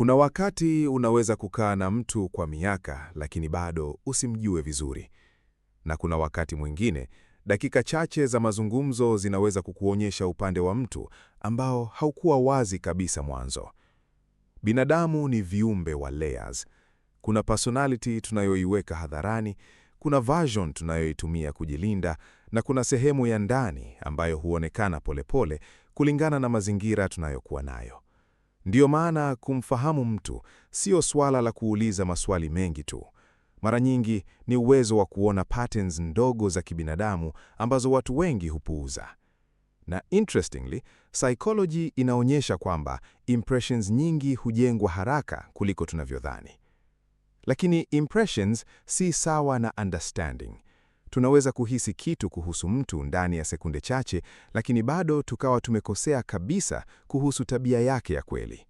Kuna wakati unaweza kukaa na mtu kwa miaka lakini bado usimjue vizuri. Na kuna wakati mwingine, dakika chache za mazungumzo zinaweza kukuonyesha upande wa mtu ambao haukuwa wazi kabisa mwanzo. Binadamu ni viumbe wa layers. Kuna personality tunayoiweka hadharani, kuna version tunayoitumia kujilinda, na kuna sehemu ya ndani ambayo huonekana polepole kulingana na mazingira tunayokuwa nayo. Ndiyo maana kumfahamu mtu sio swala la kuuliza maswali mengi tu. Mara nyingi ni uwezo wa kuona patterns ndogo za kibinadamu ambazo watu wengi hupuuza. Na interestingly, psychology inaonyesha kwamba impressions nyingi hujengwa haraka kuliko tunavyodhani. Lakini impressions si sawa na understanding. Tunaweza kuhisi kitu kuhusu mtu ndani ya sekunde chache, lakini bado tukawa tumekosea kabisa kuhusu tabia yake ya kweli.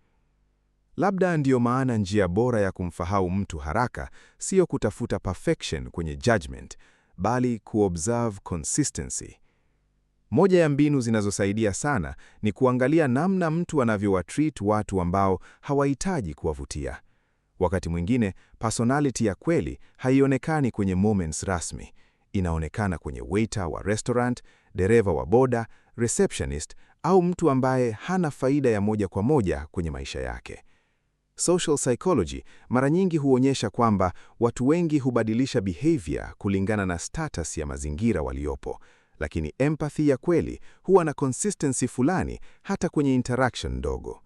Labda ndiyo maana njia bora ya kumfahamu mtu haraka sio kutafuta perfection kwenye judgment, bali kuobserve consistency. Moja ya mbinu zinazosaidia sana ni kuangalia namna mtu anavyowatreat watu ambao hawahitaji kuwavutia. Wakati mwingine, personality ya kweli haionekani kwenye moments rasmi. Inaonekana kwenye waiter wa restaurant, dereva wa boda, receptionist au mtu ambaye hana faida ya moja kwa moja kwenye maisha yake. Social psychology mara nyingi huonyesha kwamba watu wengi hubadilisha behavior kulingana na status ya mazingira waliopo, lakini empathy ya kweli huwa na consistency fulani hata kwenye interaction ndogo.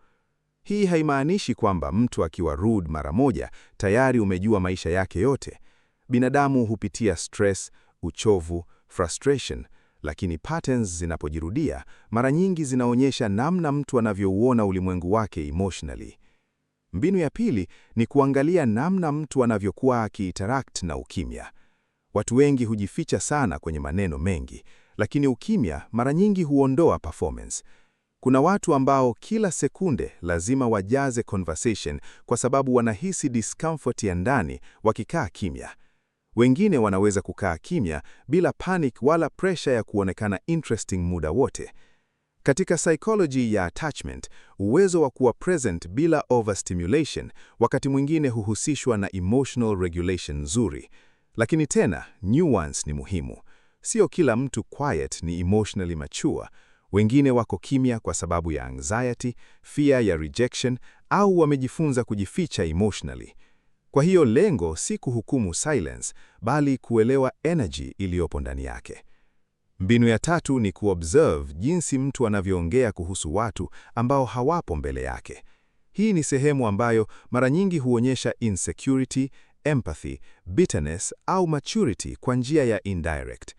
Hii haimaanishi kwamba mtu akiwa rude mara moja tayari umejua maisha yake yote. Binadamu hupitia stress, uchovu, frustration, lakini patterns zinapojirudia mara nyingi zinaonyesha namna mtu anavyouona ulimwengu wake emotionally. Mbinu ya pili ni kuangalia namna mtu anavyokuwa akiinteract na ukimya. Watu wengi hujificha sana kwenye maneno mengi, lakini ukimya mara nyingi huondoa performance. Kuna watu ambao kila sekunde lazima wajaze conversation kwa sababu wanahisi discomfort ya ndani wakikaa kimya. Wengine wanaweza kukaa kimya bila panic wala pressure ya kuonekana interesting muda wote. Katika psychology ya attachment, uwezo wa kuwa present bila overstimulation wakati mwingine huhusishwa na emotional regulation nzuri. Lakini tena, nuance ni muhimu. Sio kila mtu quiet ni emotionally mature. Wengine wako kimya kwa sababu ya anxiety, fear ya rejection, au wamejifunza kujificha emotionally. Kwa hiyo lengo si kuhukumu silence, bali kuelewa energy iliyopo ndani yake. Mbinu ya tatu ni kuobserve jinsi mtu anavyoongea kuhusu watu ambao hawapo mbele yake. Hii ni sehemu ambayo mara nyingi huonyesha insecurity, empathy, bitterness au maturity kwa njia ya indirect.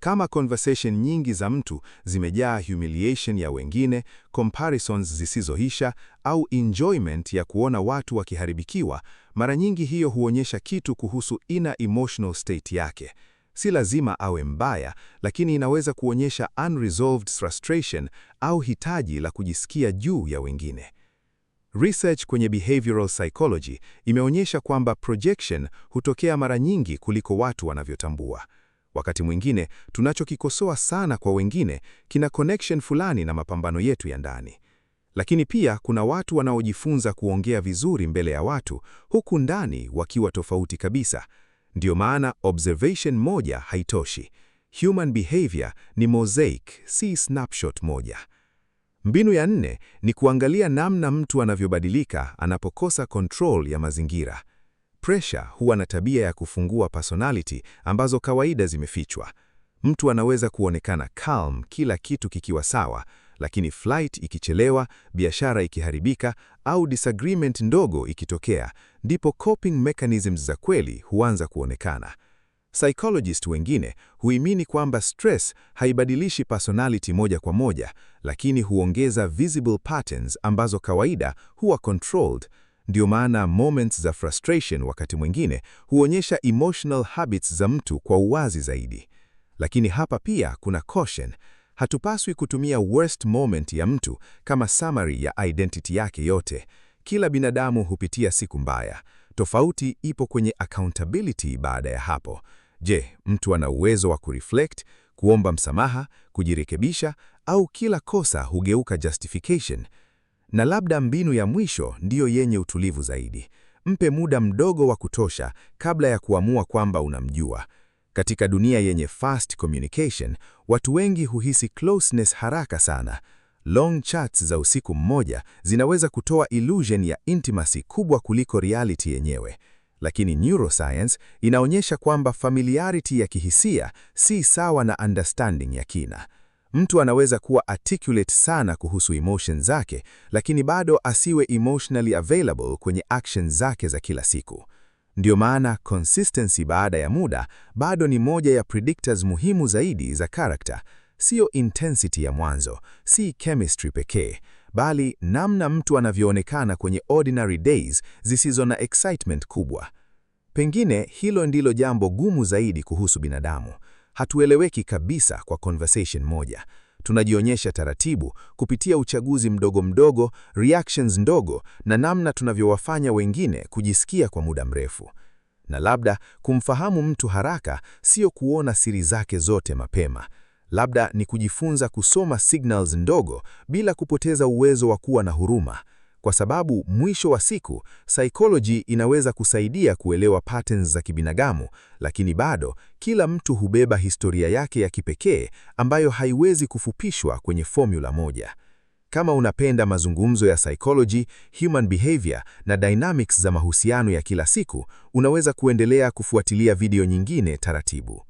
Kama conversation nyingi za mtu zimejaa humiliation ya wengine, comparisons zisizoisha au enjoyment ya kuona watu wakiharibikiwa, mara nyingi hiyo huonyesha kitu kuhusu inner emotional state yake. Si lazima awe mbaya, lakini inaweza kuonyesha unresolved frustration au hitaji la kujisikia juu ya wengine. Research kwenye behavioral psychology imeonyesha kwamba projection hutokea mara nyingi kuliko watu wanavyotambua. Wakati mwingine, tunachokikosoa sana kwa wengine kina connection fulani na mapambano yetu ya ndani. Lakini pia kuna watu wanaojifunza kuongea vizuri mbele ya watu, huku ndani wakiwa tofauti kabisa. Ndiyo maana observation moja haitoshi. Human behavior ni mosaic, si snapshot moja. Mbinu ya nne ni kuangalia namna mtu anavyobadilika anapokosa control ya mazingira. Pressure huwa na tabia ya kufungua personality ambazo kawaida zimefichwa. Mtu anaweza kuonekana calm kila kitu kikiwa sawa, lakini flight ikichelewa, biashara ikiharibika au disagreement ndogo ikitokea, ndipo coping mechanisms za kweli huanza kuonekana. Psychologists wengine huamini kwamba stress haibadilishi personality moja kwa moja, lakini huongeza visible patterns ambazo kawaida huwa controlled. Ndio maana moments za frustration wakati mwingine huonyesha emotional habits za mtu kwa uwazi zaidi. Lakini hapa pia kuna caution. Hatupaswi kutumia worst moment ya mtu kama summary ya identity yake yote. Kila binadamu hupitia siku mbaya. Tofauti ipo kwenye accountability baada ya hapo. Je, mtu ana uwezo wa kureflect, kuomba msamaha, kujirekebisha, au kila kosa hugeuka justification? Na labda mbinu ya mwisho ndiyo yenye utulivu zaidi. Mpe muda mdogo wa kutosha kabla ya kuamua kwamba unamjua. Katika dunia yenye fast communication, watu wengi huhisi closeness haraka sana. Long chats za usiku mmoja zinaweza kutoa illusion ya intimacy kubwa kuliko reality yenyewe. Lakini neuroscience inaonyesha kwamba familiarity ya kihisia si sawa na understanding ya kina. Mtu anaweza kuwa articulate sana kuhusu emotions zake, lakini bado asiwe emotionally available kwenye actions zake za kila siku. Ndio maana consistency baada ya muda bado ni moja ya predictors muhimu zaidi za character. Sio intensity ya mwanzo, si chemistry pekee, bali namna mtu anavyoonekana kwenye ordinary days zisizo na excitement kubwa. Pengine hilo ndilo jambo gumu zaidi kuhusu binadamu. Hatueleweki kabisa kwa conversation moja. Tunajionyesha taratibu kupitia uchaguzi mdogo mdogo, reactions ndogo na namna tunavyowafanya wengine kujisikia kwa muda mrefu. Na labda kumfahamu mtu haraka sio kuona siri zake zote mapema. Labda ni kujifunza kusoma signals ndogo bila kupoteza uwezo wa kuwa na huruma. Kwa sababu mwisho wa siku, psychology inaweza kusaidia kuelewa patterns za kibinadamu, lakini bado kila mtu hubeba historia yake ya kipekee ambayo haiwezi kufupishwa kwenye formula moja. Kama unapenda mazungumzo ya psychology, human behavior na dynamics za mahusiano ya kila siku, unaweza kuendelea kufuatilia video nyingine taratibu.